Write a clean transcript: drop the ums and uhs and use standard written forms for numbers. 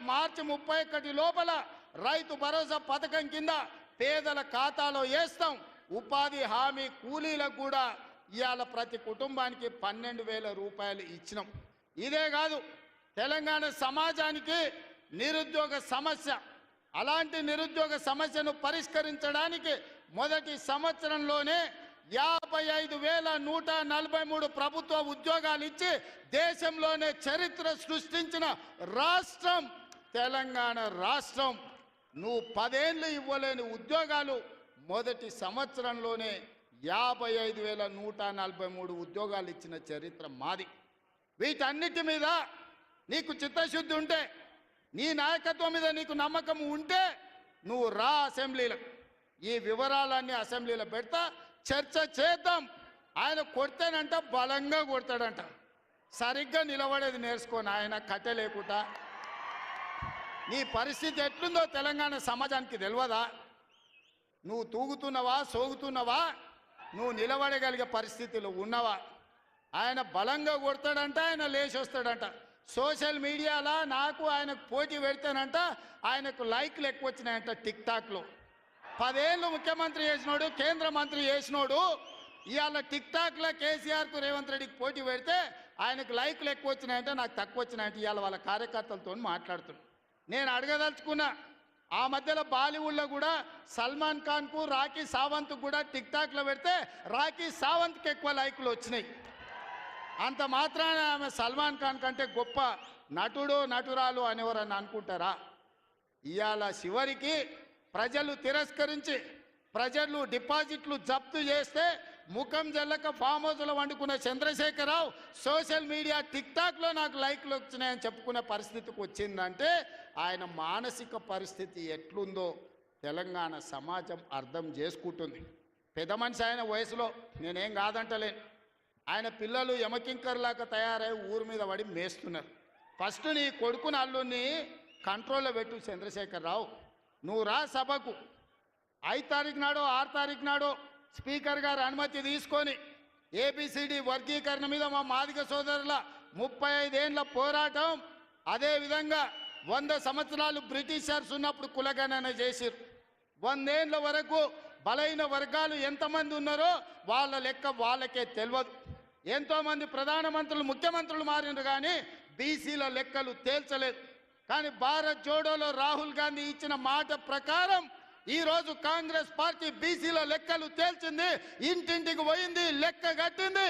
మార్చి 31 లోపల రైతు భరోసా పథకం కింద పేదల ఖాతాలో వేస్తాం. ఉపాధి హామీ కూలీలకు కూడా ఇవాళ ప్రతి కుటుంబానికి 12,000 రూపాయలు ఇచ్చినాం. ఇదే కాదు, తెలంగాణ సమాజానికి నిరుద్యోగ సమస్య, అలాంటి నిరుద్యోగ సమస్యను పరిష్కరించడానికి మొదటి సంవత్సరంలోనే 55,143 ప్రభుత్వ ఉద్యోగాలు ఇచ్చి దేశంలోనే చరిత్ర సృష్టించిన రాష్ట్రం తెలంగాణ రాష్ట్రం. నువ్వు 10 ఏళ్ళు ఇవ్వలేని ఉద్యోగాలు మొదటి సంవత్సరంలోనే 55,143 ఉద్యోగాలు ఇచ్చిన చరిత్ర మాది. వీటన్నిటి మీద నీకు చిత్తశుద్ధి ఉంటే, నీ నాయకత్వం మీద నీకు నమ్మకం ఉంటే నువ్వు రా అసెంబ్లీలో. ఈ వివరాలన్నీ అసెంబ్లీలో పెడతా, చర్చ చేద్దాం. ఆయన కొడితేనంట బలంగా కొడతాడంట. సరిగ్గా నిలబడేది నేర్చుకోని ఆయన కట్టె లేకుండా. నీ పరిస్థితి ఎట్లుందో తెలంగాణ సమాజానికి తెలియదా? నువ్వు తూగుతున్నావా, సోగుతున్నావా, నువ్వు నిలబడగలిగే పరిస్థితిలో ఉన్నవా? ఆయన బలంగా కొడతాడంట, ఆయన లేచి వస్తాడంట. సోషల్ మీడియాలో నాకు ఆయనకు పోటీ పెడితేనంట ఆయనకు లైక్లు ఎక్కువ వచ్చినాయంట. టిక్టాక్లో 10 ఏళ్ళు ముఖ్యమంత్రి చేసినోడు, కేంద్ర మంత్రి చేసినోడు ఇవాళ టిక్టాక్లో కేసీఆర్కు రేవంత్ రెడ్డికి పోటీ పెడితే ఆయనకు లైక్లు ఎక్కువ వచ్చినాయంటే నాకు తక్కువ వచ్చినాయంటే ఇవాళ వాళ్ళ కార్యకర్తలతో మాట్లాడుతున్నాను. నేను అడగదలుచుకున్నా, ఆ మధ్యలో బాలీవుడ్లో కూడా సల్మాన్ ఖాన్కు రాఖీ సావంత్కు కూడా టిక్టాక్లో పెడితే రాఖీ సావంత్కి ఎక్కువ లైక్లు వచ్చినాయి. అంత మాత్రాన ఆమె సల్మాన్ ఖాన్ కంటే గొప్ప నటుడు నటురాలు అనేవారని అనుకుంటారా? ఇవాళ చివరికి ప్రజలు తిరస్కరించి ప్రజలు డిపాజిట్లు జప్తు చేస్తే ముఖం జల్లక ఫామ్ హౌస్లో వండుకున్న చంద్రశేఖరరావు సోషల్ మీడియా టిక్టాక్లో నాకు లైక్లు వచ్చినాయని చెప్పుకునే పరిస్థితికి వచ్చిందంటే ఆయన మానసిక పరిస్థితి ఎట్లుందో తెలంగాణ సమాజం అర్థం చేసుకుంటుంది. పెద్ద మనిషి ఆయన వయసులో, నేనేం కాదంటలేను. ఆయన పిల్లలు యమకింకర్లాగా తయారై ఊరి మీద పడి మేస్తున్నారు. ఫస్ట్ నీ కొడుకుని అల్లుని కంట్రోల్లో పెట్టు చంద్రశేఖరరావు. నువ్వు రా సభకు 5 తారీఖు నాడో 6 తారీఖు నాడో స్పీకర్ గారు అనుమతి తీసుకొని ఏబిసిడి వర్గీకరణ మీద మా మాదిగ సోదరుల 35 ఏళ్ల పోరాటం, అదేవిధంగా 100 సంవత్సరాలు బ్రిటిషర్స్ ఉన్నప్పుడు కులగణన చేసిరు. 100 ఏళ్ల వరకు బలైన వర్గాలు ఎంతమంది ఉన్నారో వాళ్ళ లెక్క వాళ్ళకే తెలియదు. ఎంతోమంది ప్రధానమంత్రులు ముఖ్యమంత్రులు మారినారు కానీ బీసీల లెక్కలు తేల్చలేదు. కానీ భారత్ జోడోలో రాహుల్ గాంధీ ఇచ్చిన మాట ప్రకారం ఈరోజు కాంగ్రెస్ పార్టీ బీసీల లెక్కలు తేల్చింది, ఇంటింటికి పోయింది, లెక్క కట్టింది.